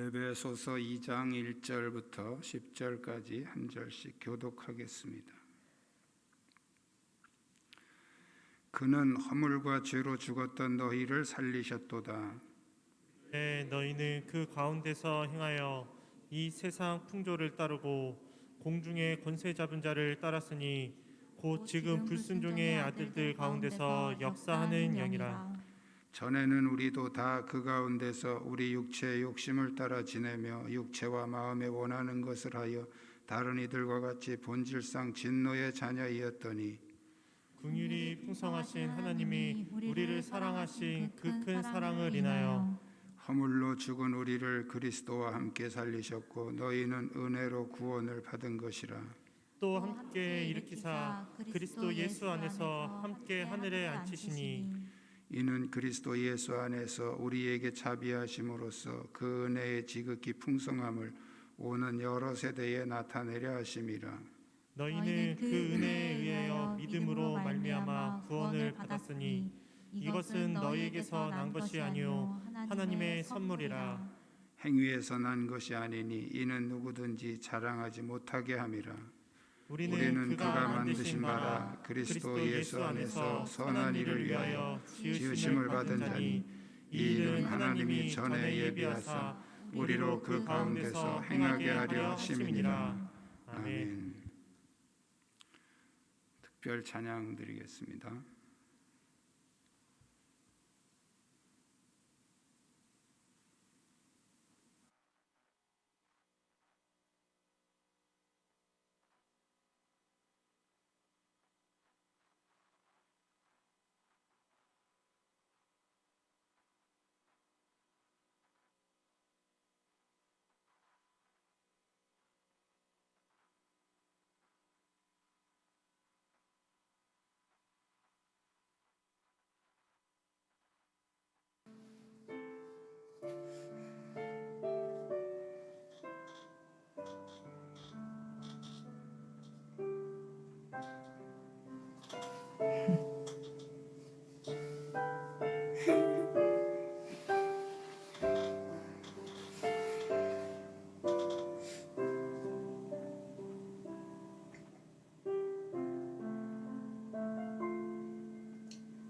에베소서 2장 1절부터 10절까지 한 절씩 교독하겠습니다. 그는 허물과 죄로 죽었던 너희를 살리셨도다. 너희는 그 가운데서 행하여 이 세상 풍조를 따르고 공중의 권세 잡은 자를 따랐으니 곧 지금 불순종의 아들들 가운데서 역사하는 영이라. 전에는 우리도 다 그 가운데서 우리 육체의 욕심을 따라 지내며 육체와 마음에 원하는 것을 하여 다른 이들과 같이 본질상 진노의 자녀이었더니 긍휼이 풍성하신 하나님이 우리를 사랑하신 그 큰 사랑을 인하여 허물로 죽은 우리를 그리스도와 함께 살리셨고 너희는 은혜로 구원을 받은 것이라. 또 함께 일으키사 그리스도 예수 안에서 함께 하늘에 앉히시니 이는 그리스도 예수 안에서 우리에게 자비하심으로써 그 은혜의 지극히 풍성함을 오는 여러 세대에 나타내려 하심이라. 너희는 그 은혜에 의하여 믿음으로 말미암아 구원을 받았으니 이것은 너희에게서 난 것이 아니요 하나님의 선물이라. 행위에서 난 것이 아니니 이는 누구든지 자랑하지 못하게 함이라. 우리는 그가 만드신 바라 그리스도 예수 안에서 선한 일을 위하여 지으심을 받은 자니 이 일은 하나님이 전에 예비하사 우리로 그 가운데서 행하게 하려 하심이니라. 아멘. 특별 찬양 드리겠습니다.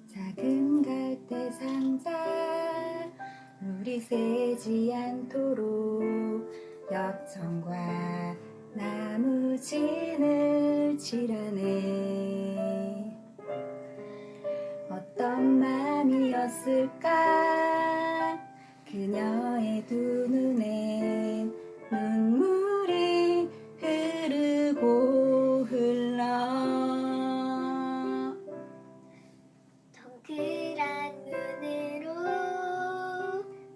작은 갈대 상자 물이 새지 않도록 역청과 나무 진을 칠하네. 어떤 맘이었을까 그녀의 두 눈엔 눈물이 흐르고 흘러 동그란 눈으로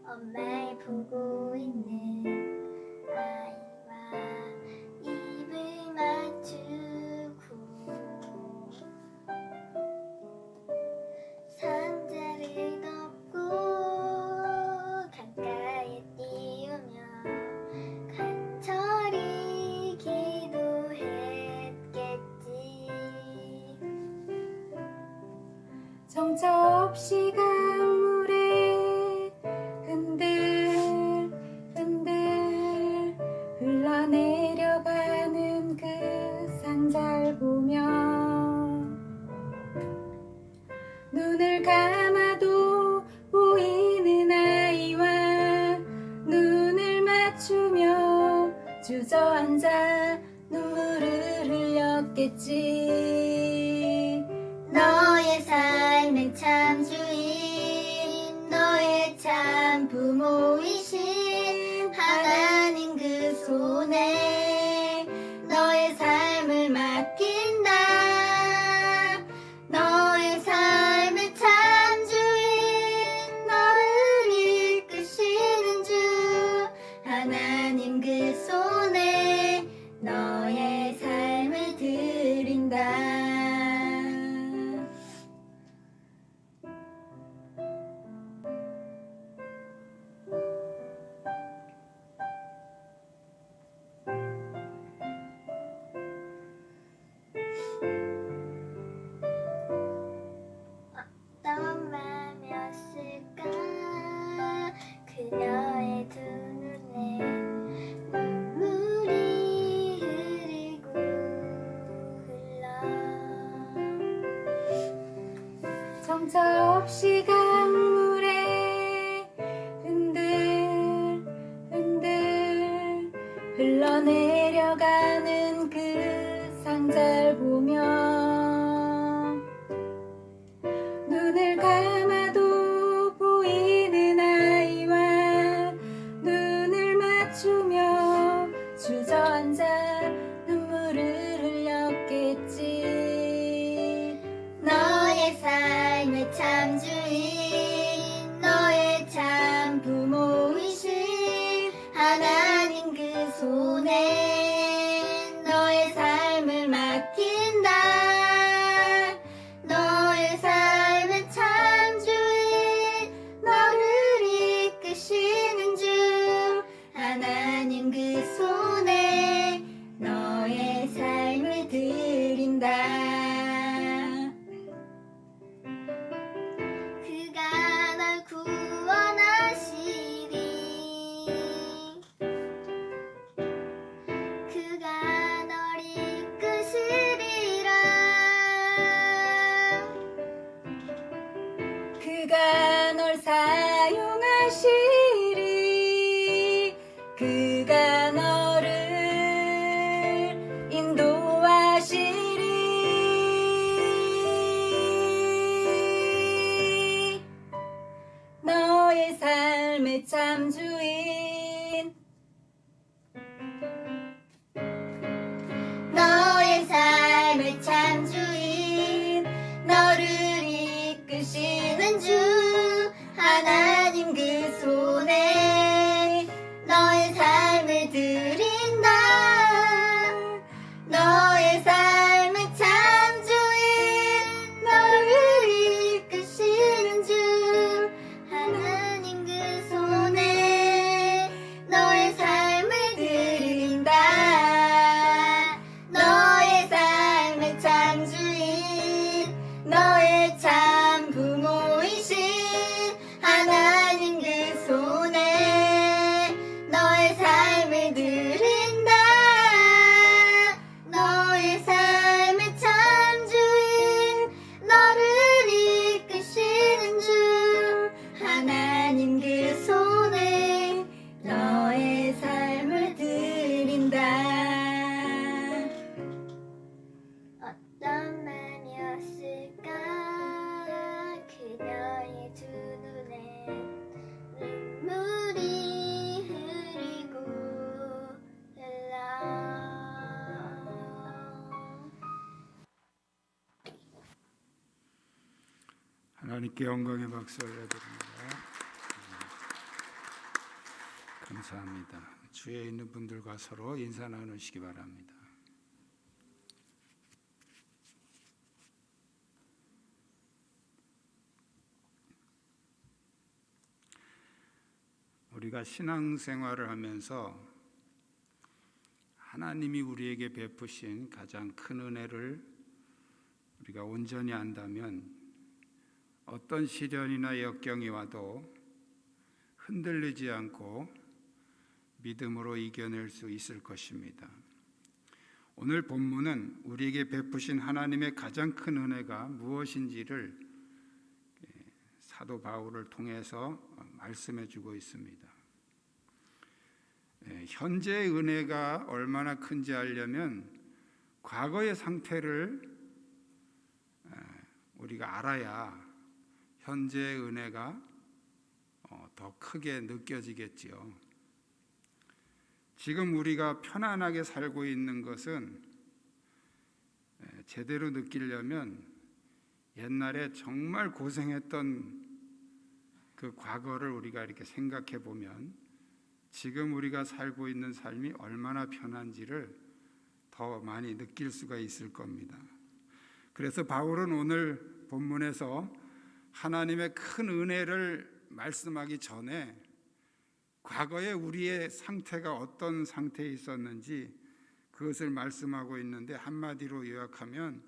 엄마를 보고 있는 아이와 입을 맞추고 상자를 덮고 강가에 띄우며 간절히 기도했겠지. 정처 없이 강물에 흔들흔들 흘러내려가는 그 상자를 보며 눈을 감아도 보이는 아이와 눈을 맞추며 주저앉아 눈물을 흘렸겠지. 너의 삶의 참 주인, 너의 참 부모이신 하나님 그 손에 너의 삶을 맡긴다. 너의 삶의 참 주인, 너를 이끄시는 주 하나님 그 손에 너의 삶을 드린다. 멈춰 없이 강물에 흔들 흔들 흘러내려가는 그 상자를 보며 눈을 감아도 보이는 아이와 눈을 맞추며 주저앉아 눈물을 흘렸겠지. 너의 삶의 참 주인 너의 참 부모이신 하나님 그 손에 너의 삶을 맡긴다. 너의 삶의 참 주인 너를 이끄시는 주 하나님 그 손에 너의 삶을 드린다. 그가 널 구원하시리. 그가 널 이끄시리라. 그가 널 사용하시리. 그가 너를 인도하시리. 너의 삶의 참 주인 너의 삶의 참 주인 너를 이끄시는 주 하나님 그 손에 너의 삶을 드린다. 너의 삶의 참 주인 너를 이끄시는 주 하나님 그 손에 너의 삶을 드린다. 너의 삶의 참 주인 너의 참 부모이신 하나님 그 손에 너의 삶을 드린다. 너의 삶의 참 주인 너를 이끄시는 주 하나님 그 손에 너의 삶을 드린다. 어떤 맘이었을까 그녀의 두 눈에 눈물이 흐르고 흘러. 하나님께 영광의 박수 올려드립니다. 감사합니다. 주위에 있는 분들과 서로 인사 나누시기 바랍니다. 우리가 신앙생활을 하면서 하나님이 우리에게 베푸신 가장 큰 은혜를 우리가 온전히 안다면 어떤 시련이나 역경이 와도 흔들리지 않고 믿음으로 이겨낼 수 있을 것입니다. 오늘 본문은 우리에게 베푸신 하나님의 가장 큰 은혜가 무엇인지를 사도 바울을 통해서 말씀해 주고 있습니다. 현재의 은혜가 얼마나 큰지 알려면 과거의 상태를 우리가 알아야 현재의 은혜가 더 크게 느껴지겠지요. 지금 우리가 편안하게 살고 있는 것은 제대로 느끼려면 옛날에 정말 고생했던 그 과거를 우리가 이렇게 생각해 보면 지금 우리가 살고 있는 삶이 얼마나 편한지를 더 많이 느낄 수가 있을 겁니다. 그래서 바울은 오늘 본문에서 하나님의 큰 은혜를 말씀하기 전에 과거에 우리의 상태가 어떤 상태에 있었는지 그것을 말씀하고 있는데 한마디로 요약하면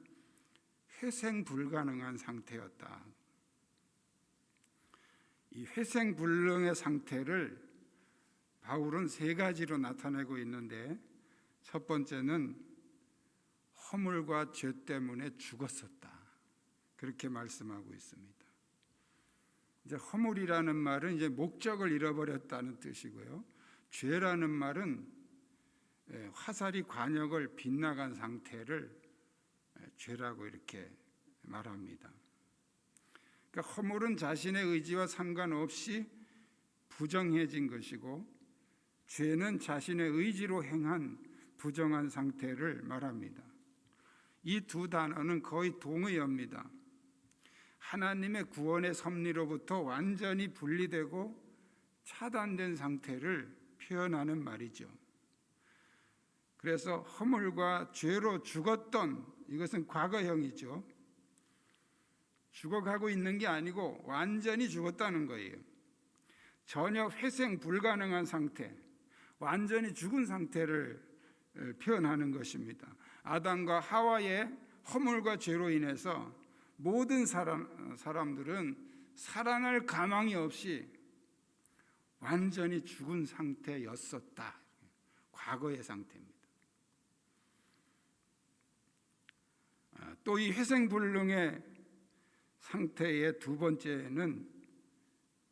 회생 불가능한 상태였다. 이 회생 불능의 상태를 바울은 세 가지로 나타내고 있는데 첫 번째는 허물과 죄 때문에 죽었었다. 그렇게 말씀하고 있습니다. 이제 허물이라는 말은 이제 목적을 잃어버렸다는 뜻이고요. 죄라는 말은 화살이 관역을 빗나간 상태를 죄라고 이렇게 말합니다. 그러니까 허물은 자신의 의지와 상관없이 부정해진 것이고, 죄는 자신의 의지로 행한 부정한 상태를 말합니다. 이 두 단어는 거의 동의어입니다. 하나님의 구원의 섭리로부터 완전히 분리되고 차단된 상태를 표현하는 말이죠. 그래서 허물과 죄로 죽었던, 이것은 과거형이죠. 죽어가고 있는 게 아니고 완전히 죽었다는 거예요. 전혀 회생 불가능한 상태, 완전히 죽은 상태를 표현하는 것입니다. 아담과 하와의 허물과 죄로 인해서 모든 사람들은 살아날 가망이 없이 완전히 죽은 상태였었다. 과거의 상태입니다. 또 이 회생불능의 상태의 두 번째는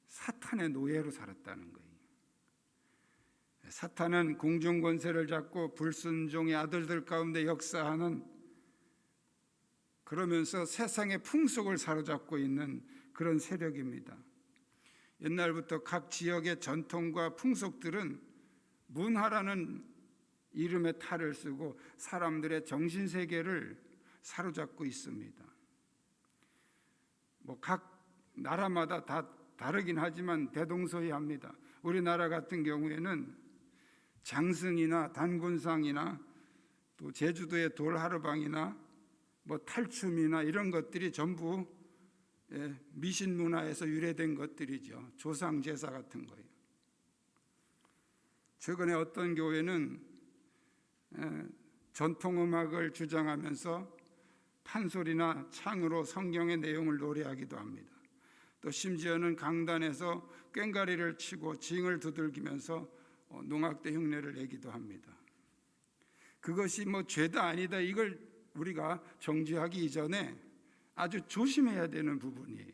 사탄의 노예로 살았다는 거예요. 사탄은 공중권세를 잡고 불순종의 아들들 가운데 역사하는, 그러면서 세상의 풍속을 사로잡고 있는 그런 세력입니다. 옛날부터 각 지역의 전통과 풍속들은 문화라는 이름의 탈을 쓰고 사람들의 정신세계를 사로잡고 있습니다. 각 나라마다 다 다르긴 하지만 대동소이합니다. 우리나라 같은 경우에는 장승이나 단군상이나 또 제주도의 돌하르방이나 탈춤이나 이런 것들이 전부 미신 문화에서 유래된 것들이죠. 조상 제사 같은 거예요. 최근에 어떤 교회는 전통 음악을 주장하면서 판소리나 창으로 성경의 내용을 노래하기도 합니다. 또 심지어는 강단에서 꽹과리를 치고 징을 두들기면서 농악대 흉내를 내기도 합니다. 그것이 죄다 아니다, 이걸 우리가 정죄하기 이전에 아주 조심해야 되는 부분이에요.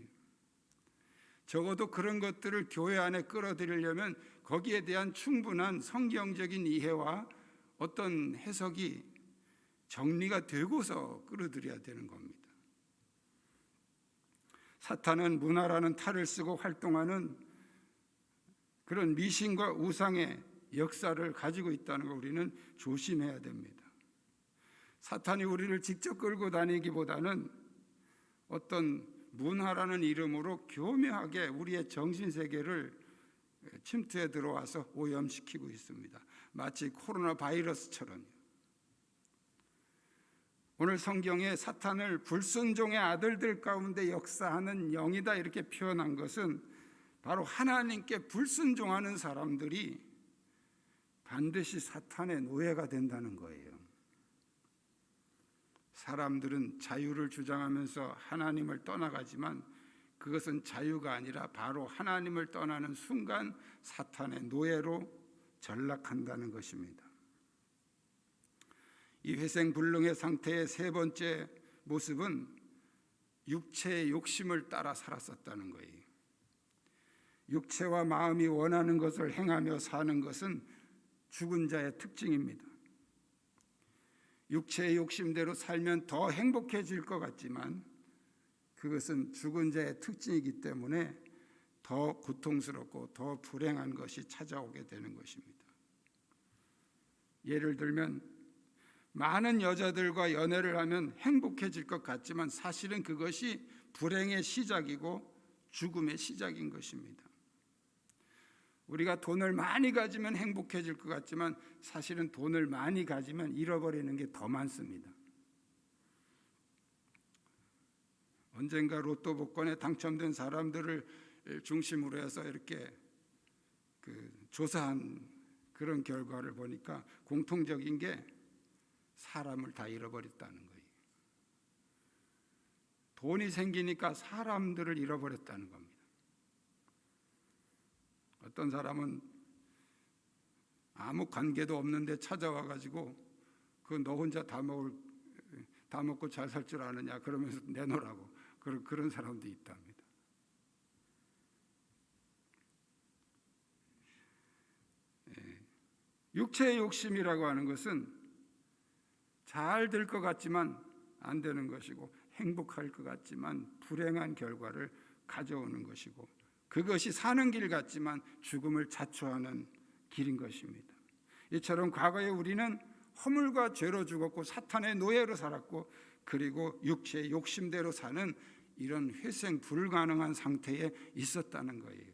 적어도 그런 것들을 교회 안에 끌어들이려면 거기에 대한 충분한 성경적인 이해와 어떤 해석이 정리가 되고서 끌어들여야 되는 겁니다. 사탄은 문화라는 탈을 쓰고 활동하는 그런 미신과 우상의 역사를 가지고 있다는 거 우리는 조심해야 됩니다. 사탄이 우리를 직접 끌고 다니기보다는 어떤 문화라는 이름으로 교묘하게 우리의 정신세계를 침투해 들어와서 오염시키고 있습니다. 마치 코로나 바이러스처럼요. 오늘 성경에 사탄을 불순종의 아들들 가운데 역사하는 영이다 이렇게 표현한 것은 바로 하나님께 불순종하는 사람들이 반드시 사탄의 노예가 된다는 거예요. 사람들은 자유를 주장하면서 하나님을 떠나가지만 그것은 자유가 아니라 바로 하나님을 떠나는 순간 사탄의 노예로 전락한다는 것입니다. 이 회생불능의 상태의 세 번째 모습은 육체의 욕심을 따라 살았었다는 거예요. 육체와 마음이 원하는 것을 행하며 사는 것은 죽은 자의 특징입니다. 육체의 욕심대로 살면 더 행복해질 것 같지만 그것은 죽은 자의 특징이기 때문에 더 고통스럽고 더 불행한 것이 찾아오게 되는 것입니다. 예를 들면 많은 여자들과 연애를 하면 행복해질 것 같지만 사실은 그것이 불행의 시작이고 죽음의 시작인 것입니다. 우리가 돈을 많이 가지면 행복해질 것 같지만 사실은 돈을 많이 가지면 잃어버리는 게 더 많습니다. 언젠가 로또 복권에 당첨된 사람들을 중심으로 해서 이렇게 조사한 그런 결과를 보니까 공통적인 게 사람을 다 잃어버렸다는 거예요. 돈이 생기니까 사람들을 잃어버렸다는 겁니다. 어떤 사람은 아무 관계도 없는데 찾아와 가지고 그 너 혼자 다 먹고 잘 살 줄 아느냐 그러면서 내놓으라고 그런 사람도 있답니다. 육체의 욕심이라고 하는 것은 잘 될 것 같지만 안 되는 것이고, 행복할 것 같지만 불행한 결과를 가져오는 것이고, 그것이 사는 길 같지만 죽음을 자초하는 길인 것입니다. 이처럼 과거에 우리는 허물과 죄로 죽었고 사탄의 노예로 살았고, 그리고 육체의 욕심대로 사는 이런 회생 불가능한 상태에 있었다는 거예요.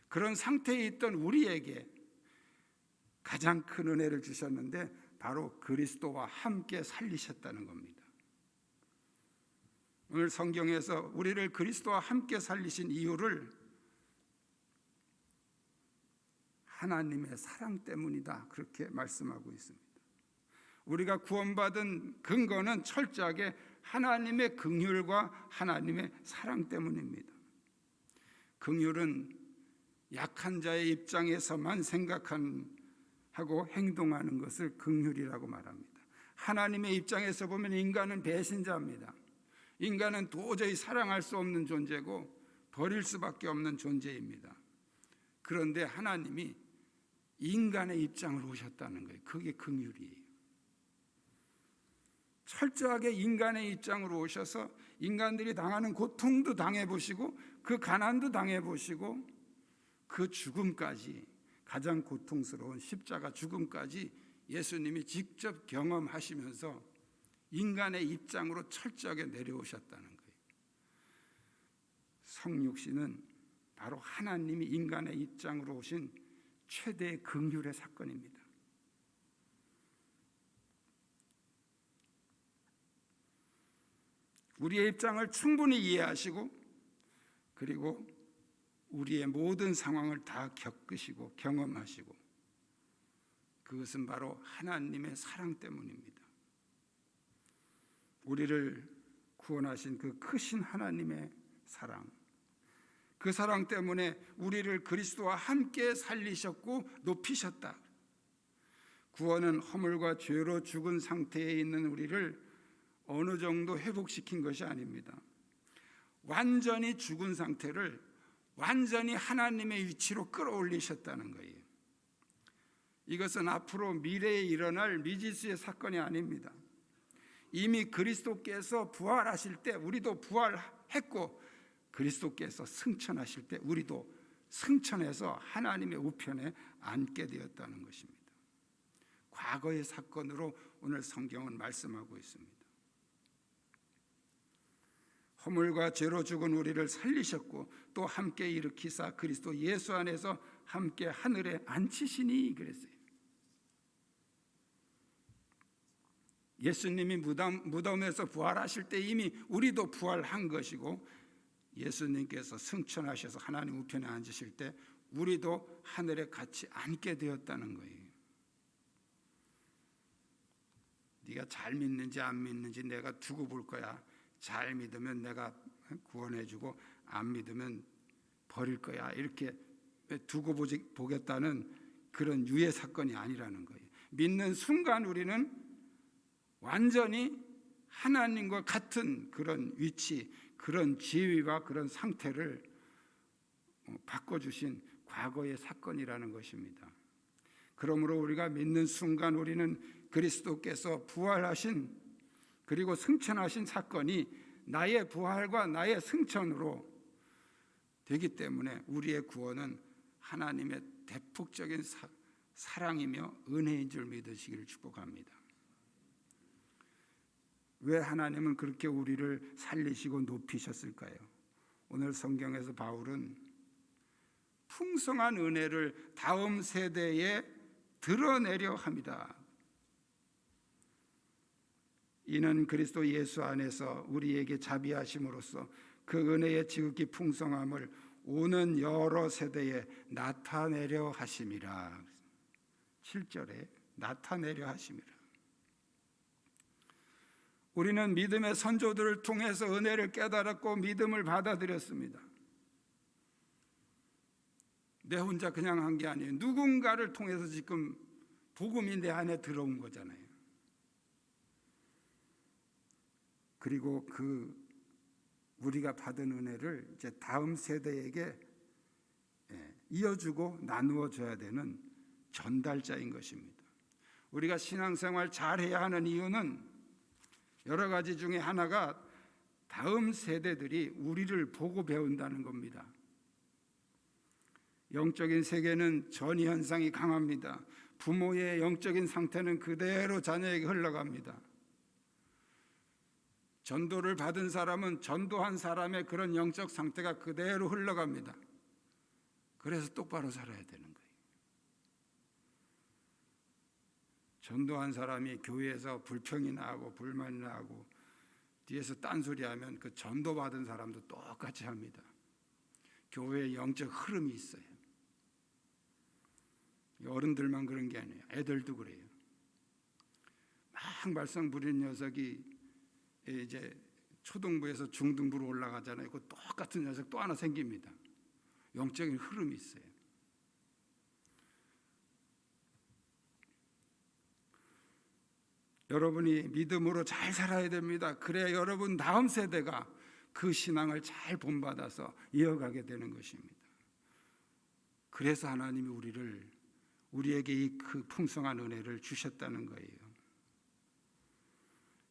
그런 상태에 있던 우리에게 가장 큰 은혜를 주셨는데 바로 그리스도와 함께 살리셨다는 겁니다. 오늘 성경에서 우리를 그리스도와 함께 살리신 이유를 하나님의 사랑 때문이다, 그렇게 말씀하고 있습니다. 우리가 구원받은 근거는 철저하게 하나님의 긍휼과 하나님의 사랑 때문입니다. 긍휼은 약한 자의 입장에서만 생각하고 행동하는 것을 긍휼이라고 말합니다. 하나님의 입장에서 보면 인간은 배신자입니다. 인간은 도저히 사랑할 수 없는 존재고 버릴 수밖에 없는 존재입니다. 그런데 하나님이 인간의 입장으로 오셨다는 거예요. 그게 긍휼이에요. 철저하게 인간의 입장으로 오셔서 인간들이 당하는 고통도 당해보시고 그 가난도 당해보시고 그 죽음까지, 가장 고통스러운 십자가 죽음까지 예수님이 직접 경험하시면서 인간의 입장으로 철저하게 내려오셨다는 거예요. 성육신은 바로 하나님이 인간의 입장으로 오신 최대의 긍휼의 사건입니다. 우리의 입장을 충분히 이해하시고, 그리고 우리의 모든 상황을 다 겪으시고 경험하시고, 그것은 바로 하나님의 사랑 때문입니다. 우리를 구원하신 그 크신 하나님의 사랑, 그 사랑 때문에 우리를 그리스도와 함께 살리셨고 높이셨다. 구원은 허물과 죄로 죽은 상태에 있는 우리를 어느 정도 회복시킨 것이 아닙니다. 완전히 죽은 상태를 완전히 하나님의 위치로 끌어올리셨다는 거예요. 이것은 앞으로 미래에 일어날 미지수의 사건이 아닙니다. 이미 그리스도께서 부활하실 때 우리도 부활했고, 그리스도께서 승천하실 때 우리도 승천해서 하나님의 우편에 앉게 되었다는 것입니다. 과거의 사건으로 오늘 성경은 말씀하고 있습니다. 허물과 죄로 죽은 우리를 살리셨고 또 함께 일으키사 그리스도 예수 안에서 함께 하늘에 앉히시니 그랬어요. 예수님이 무덤에서 부활하실 때 이미 우리도 부활한 것이고, 예수님께서 승천하셔서 하나님 우편에 앉으실 때 우리도 하늘에 같이 앉게 되었다는 거예요. 네가 잘 믿는지 안 믿는지 내가 두고 볼 거야. 잘 믿으면 내가 구원해주고 안 믿으면 버릴 거야. 이렇게 두고 보겠다는 그런 유예 사건이 아니라는 거예요. 믿는 순간 우리는 완전히 하나님과 같은 그런 위치, 그런 지위와 그런 상태를 바꿔주신 과거의 사건이라는 것입니다. 그러므로 우리가 믿는 순간 우리는 그리스도께서 부활하신, 그리고 승천하신 사건이 나의 부활과 나의 승천으로 되기 때문에 우리의 구원은 하나님의 대폭적인 사랑이며 은혜인 줄 믿으시기를 축복합니다. 왜 하나님은 그렇게 우리를 살리시고 높이셨을까요? 오늘 성경에서 바울은 풍성한 은혜를 다음 세대에 드러내려 합니다. 이는 그리스도 예수 안에서 우리에게 자비하심으로써 그 은혜의 지극히 풍성함을 오는 여러 세대에 나타내려 하심이라. 7절에 나타내려 하심이라. 우리는 믿음의 선조들을 통해서 은혜를 깨달았고 믿음을 받아들였습니다. 내 혼자 그냥 한 게 아니에요. 누군가를 통해서 지금 복음이 내 안에 들어온 거잖아요. 그리고 그 우리가 받은 은혜를 이제 다음 세대에게 이어주고 나누어 줘야 되는 전달자인 것입니다. 우리가 신앙생활 잘해야 하는 이유는 여러 가지 중에 하나가 다음 세대들이 우리를 보고 배운다는 겁니다. 영적인 세계는 전이 현상이 강합니다. 부모의 영적인 상태는 그대로 자녀에게 흘러갑니다. 전도를 받은 사람은 전도한 사람의 그런 영적 상태가 그대로 흘러갑니다. 그래서 똑바로 살아야 되는 거예요. 전도한 사람이 교회에서 불평이 나고 불만이 나고 뒤에서 딴소리하면 그 전도받은 사람도 똑같이 합니다. 교회에 영적 흐름이 있어요. 어른들만 그런 게 아니에요. 애들도 그래요. 막 말썽 부리는 녀석이 이제 초등부에서 중등부로 올라가잖아요. 그 똑같은 녀석 또 하나 생깁니다. 영적인 흐름이 있어요. 여러분이 믿음으로 잘 살아야 됩니다. 그래야 여러분 다음 세대가 그 신앙을 잘 본받아서 이어가게 되는 것입니다. 그래서 하나님이 우리에게 이 그 풍성한 은혜를 주셨다는 거예요.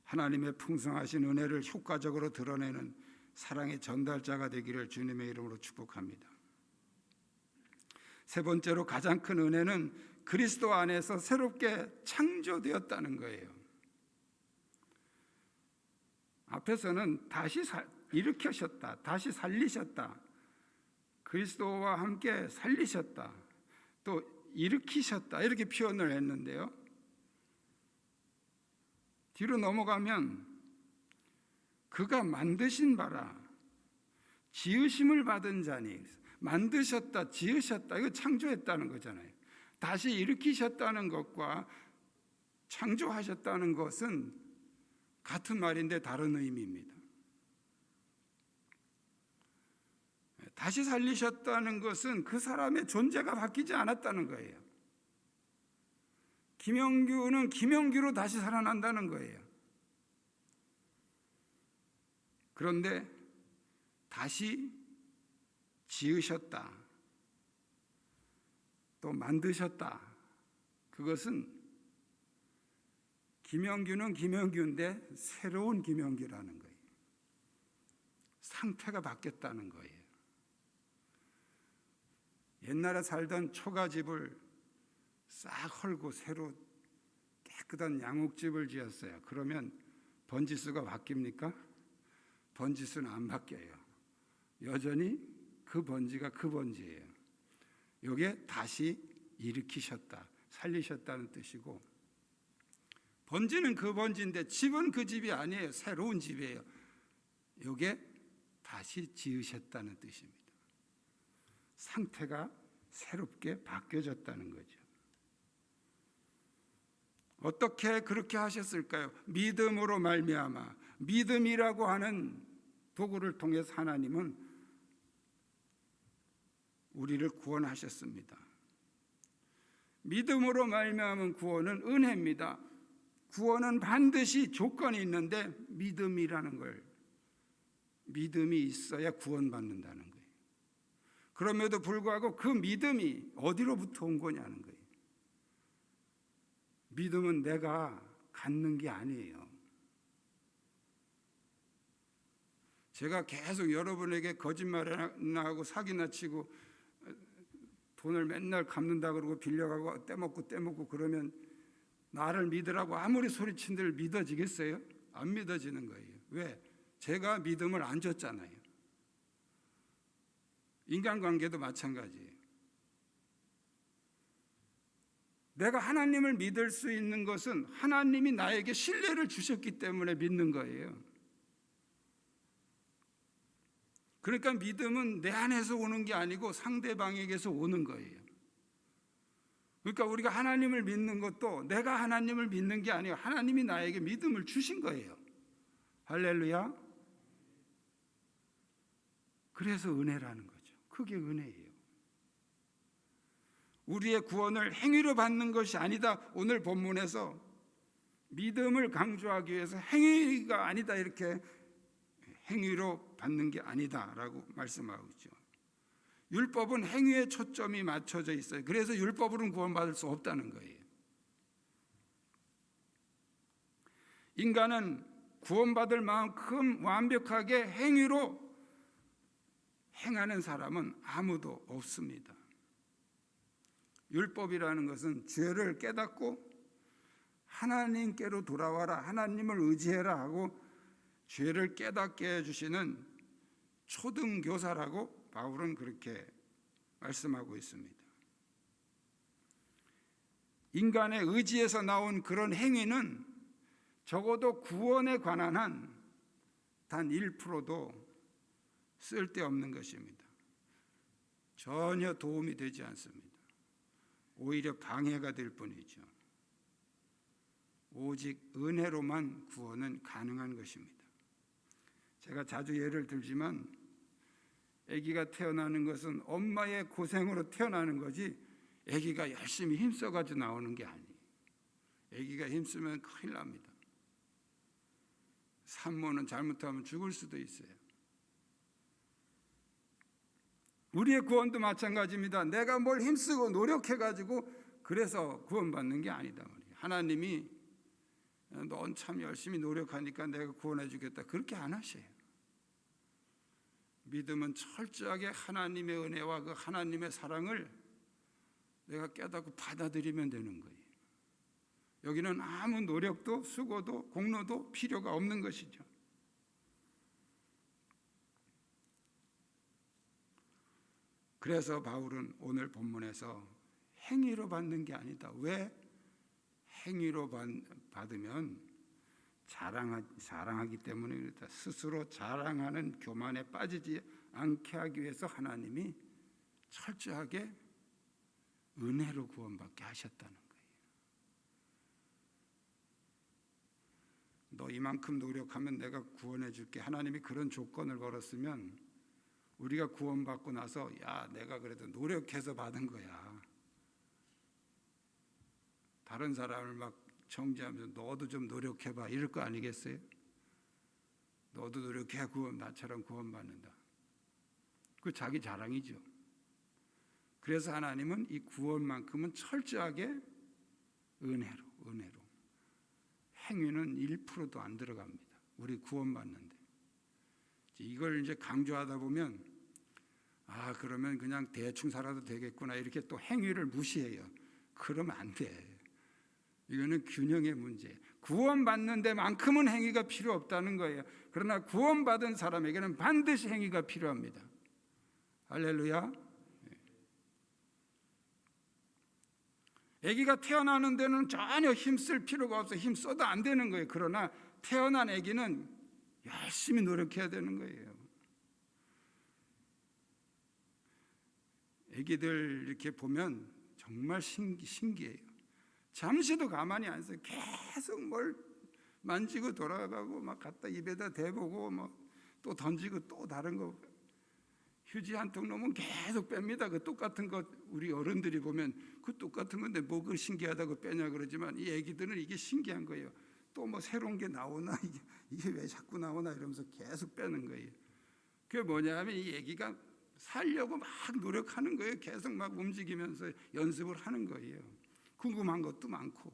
하나님의 풍성하신 은혜를 효과적으로 드러내는 사랑의 전달자가 되기를 주님의 이름으로 축복합니다. 세 번째로 가장 큰 은혜는 그리스도 안에서 새롭게 창조되었다는 거예요. 앞에서는 다시 일으키셨다, 다시 살리셨다, 그리스도와 함께 살리셨다, 또 일으키셨다 이렇게 표현을 했는데요. 뒤로 넘어가면 그가 만드신 바라 지으심을 받은 자니, 만드셨다, 지으셨다, 이거 창조했다는 거잖아요. 다시 일으키셨다는 것과 창조하셨다는 것은 같은 말인데 다른 의미입니다. 다시 살리셨다는 것은 그 사람의 존재가 바뀌지 않았다는 거예요. 김영규는 김영규로 다시 살아난다는 거예요. 그런데 다시 지으셨다, 또 만드셨다, 그것은 김영규는 김영규인데 새로운 김영규라는 거예요. 상태가 바뀌었다는 거예요. 옛날에 살던 초가집을 싹 헐고 새로 깨끗한 양옥집을 지었어요. 그러면 번지수가 바뀝니까? 번지수는 안 바뀌어요. 여전히 그 번지가 그 번지예요. 이게 다시 일으키셨다, 살리셨다는 뜻이고, 번지는 그 번지인데 집은 그 집이 아니에요. 새로운 집이에요. 이게 다시 지으셨다는 뜻입니다. 상태가 새롭게 바뀌어졌다는 거죠. 어떻게 그렇게 하셨을까요? 믿음으로 말미암아, 믿음이라고 하는 도구를 통해서 하나님은 우리를 구원하셨습니다. 믿음으로 말미암은 구원은 은혜입니다. 구원은 반드시 조건이 있는데 믿음이 있어야 구원받는다는 거예요. 그럼에도 불구하고 그 믿음이 어디로부터 온 거냐는 거예요. 믿음은 내가 갖는 게 아니에요. 제가 계속 여러분에게 거짓말이나 하고 사기나 치고 돈을 맨날 갚는다 그러고 빌려가고 떼먹고 그러면 나를 믿으라고 아무리 소리친들 믿어지겠어요? 안 믿어지는 거예요. 왜? 제가 믿음을 안 줬잖아요. 인간관계도 마찬가지예요. 내가 하나님을 믿을 수 있는 것은 하나님이 나에게 신뢰를 주셨기 때문에 믿는 거예요. 그러니까 믿음은 내 안에서 오는 게 아니고 상대방에게서 오는 거예요. 그러니까 우리가 하나님을 믿는 것도 내가 하나님을 믿는 게 아니고 하나님이 나에게 믿음을 주신 거예요. 할렐루야. 그래서 은혜라는 거죠. 그게 은혜예요. 우리의 구원을 행위로 받는 것이 아니다. 오늘 본문에서 믿음을 강조하기 위해서 행위가 아니다, 이렇게 행위로 받는 게 아니다라고 말씀하고 있죠. 율법은 행위에 초점이 맞춰져 있어요. 그래서 율법으로는 구원받을 수 없다는 거예요. 인간은 구원받을 만큼 완벽하게 행위로 행하는 사람은 아무도 없습니다. 율법이라는 것은 죄를 깨닫고 하나님께로 돌아와라, 하나님을 의지해라 하고 죄를 깨닫게 해주시는 초등교사라고 바울은 그렇게 말씀하고 있습니다. 인간의 의지에서 나온 그런 행위는 적어도 구원에 관한 한 단 1%도 쓸데없는 것입니다. 전혀 도움이 되지 않습니다. 오히려 방해가 될 뿐이죠. 오직 은혜로만 구원은 가능한 것입니다. 제가 자주 예를 들지만 아기가 태어나는 것은 엄마의 고생으로 태어나는 거지 아기가 열심히 힘써가지고 나오는 게 아니에요. 아기가 힘쓰면 큰일 납니다. 산모는 잘못하면 죽을 수도 있어요. 우리의 구원도 마찬가지입니다. 내가 뭘 힘쓰고 노력해가지고 그래서 구원받는 게 아니다 말이에요. 하나님이 넌 참 열심히 노력하니까 내가 구원해 주겠다 그렇게 안 하셔요. 믿음은 철저하게 하나님의 은혜와 그 하나님의 사랑을 내가 깨닫고 받아들이면 되는 거예요. 여기는 아무 노력도 수고도 공로도 필요가 없는 것이죠. 그래서 바울은 오늘 본문에서 행위로 받는 게 아니다. 왜? 행위로 받으면 자랑하기 때문에 그렇다. 스스로 자랑하는 교만에 빠지지 않게 하기 위해서 하나님이 철저하게 은혜로 구원받게 하셨다는 거예요. 너 이만큼 노력하면 내가 구원해 줄게. 하나님이 그런 조건을 걸었으면 우리가 구원받고 나서 야 내가 그래도 노력해서 받은 거야. 다른 사람을 막 정죄하면서 너도 좀 노력해봐 이럴 거 아니겠어요? 너도 노력해야 나처럼 구원받는다. 그 자기 자랑이죠. 그래서 하나님은 이 구원만큼은 철저하게 은혜로 행위는 1%도 안 들어갑니다. 우리 구원받는데 이걸 이제 강조하다 보면 그러면 그냥 대충 살아도 되겠구나 이렇게 또 행위를 무시해요. 그러면 안 돼. 이거는 균형의 문제. 구원받는 데만큼은 행위가 필요 없다는 거예요. 그러나 구원받은 사람에게는 반드시 행위가 필요합니다. 할렐루야. 아기가 태어나는 데는 전혀 힘쓸 필요가 없어요. 힘 써도 안 되는 거예요. 그러나 태어난 아기는 열심히 노력해야 되는 거예요. 아기들 이렇게 보면 정말 신기해요. 잠시도 가만히 안 있어요. 계속 뭘 만지고 돌아가고 막 갖다 입에다 대보고 뭐 또 던지고 또 다른 거 휴지 한 통 놓으면 계속 뺍니다. 그 똑같은 것 우리 어른들이 보면 그 똑같은 건데 뭐 그 신기하다고 빼냐 그러지만 이 아기들은 이게 신기한 거예요. 또 뭐 새로운 게 나오나 이게 왜 자꾸 나오나 이러면서 계속 빼는 거예요. 그게 뭐냐면 이 아기가 살려고 막 노력하는 거예요. 계속 막 움직이면서 연습을 하는 거예요. 궁금한 것도 많고.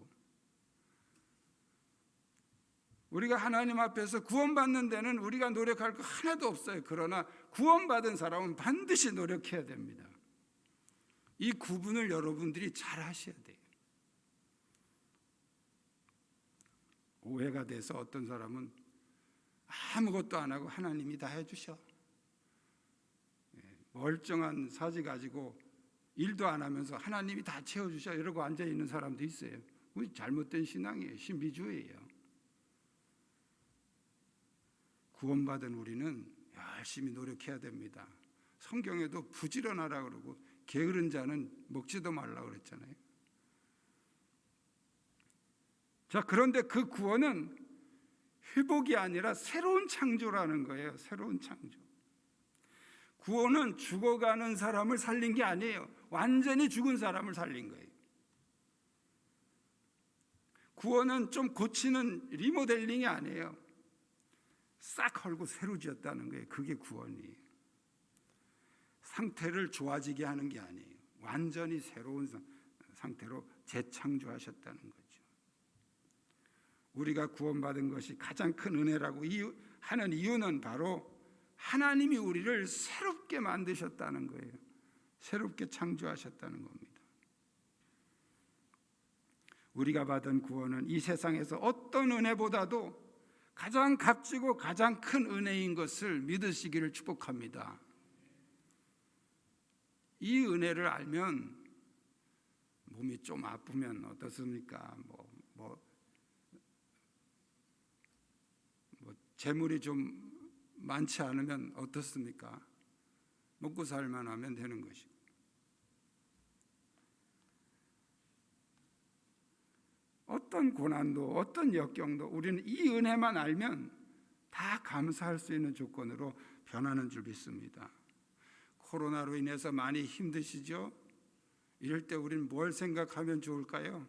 우리가 하나님 앞에서 구원받는 데는 우리가 노력할 거 하나도 없어요. 그러나 구원받은 사람은 반드시 노력해야 됩니다. 이 구분을 여러분들이 잘 하셔야 돼요. 오해가 돼서 어떤 사람은 아무것도 안 하고 하나님이 다 해주셔. 멀쩡한 사지 가지고 일도 안 하면서 하나님이 다 채워주셔 이러고 앉아있는 사람도 있어요. 그게 잘못된 신앙이에요. 신비주의예요. 구원받은 우리는 열심히 노력해야 됩니다. 성경에도 부지런하라 그러고 게으른 자는 먹지도 말라 그랬잖아요. 자, 그런데 그 구원은 회복이 아니라 새로운 창조라는 거예요. 새로운 창조. 구원은 죽어가는 사람을 살린 게 아니에요. 완전히 죽은 사람을 살린 거예요. 구원은 좀 고치는 리모델링이 아니에요. 싹 헐고 새로 지었다는 거예요. 그게 구원이에요. 상태를 좋아지게 하는 게 아니에요. 완전히 새로운 상태로 재창조하셨다는 거죠. 우리가 구원받은 것이 가장 큰 은혜라고 하는 이유는 바로 하나님이 우리를 새롭게 만드셨다는 거예요. 새롭게 창조하셨다는 겁니다. 우리가 받은 구원은 이 세상에서 어떤 은혜보다도 가장 값지고 가장 큰 은혜인 것을 믿으시기를 축복합니다. 이 은혜를 알면 몸이 좀 아프면 어떻습니까? 재물이 좀 많지 않으면 어떻습니까? 먹고 살만 하면 되는 것이고, 어떤 고난도 어떤 역경도 우리는 이 은혜만 알면 다 감사할 수 있는 조건으로 변하는 줄 믿습니다. 코로나로 인해서 많이 힘드시죠? 이럴 때 우리는 뭘 생각하면 좋을까요?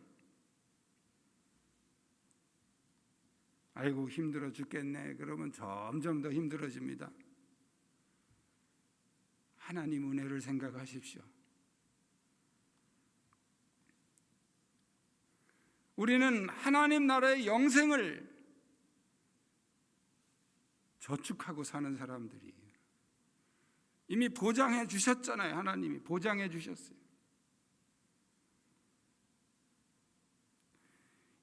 아이고 힘들어 죽겠네. 그러면 점점 더 힘들어집니다. 하나님 은혜를 생각하십시오. 우리는 하나님 나라의 영생을 저축하고 사는 사람들이에요. 이미 보장해 주셨잖아요. 하나님이 보장해 주셨어요.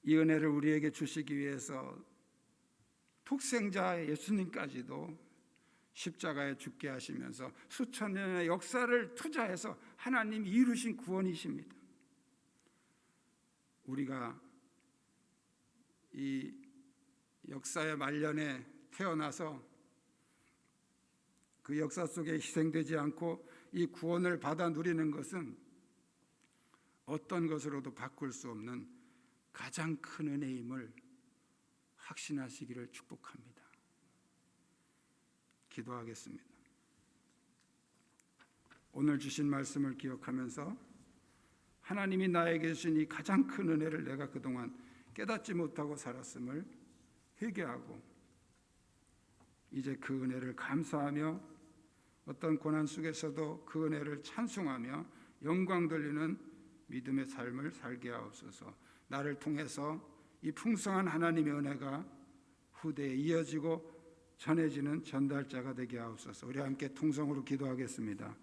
이 은혜를 우리에게 주시기 위해서 독생자 예수님까지도 십자가에 죽게 하시면서 수천 년의 역사를 투자해서 하나님이 이루신 구원이십니다. 우리가 이 역사의 말년에 태어나서 그 역사 속에 희생되지 않고 이 구원을 받아 누리는 것은 어떤 것으로도 바꿀 수 없는 가장 큰 은혜임을 확신하시기를 축복합니다. 기도하겠습니다. 오늘 주신 말씀을 기억하면서 하나님이 나에게 주신 이 가장 큰 은혜를 내가 그동안 깨닫지 못하고 살았음을 회개하고 이제 그 은혜를 감사하며 어떤 고난 속에서도 그 은혜를 찬송하며 영광 돌리는 믿음의 삶을 살게 하옵소서. 나를 통해서 이 풍성한 하나님의 은혜가 후대에 이어지고 전해지는 전달자가 되게 하옵소서. 우리 함께 통성으로 기도하겠습니다.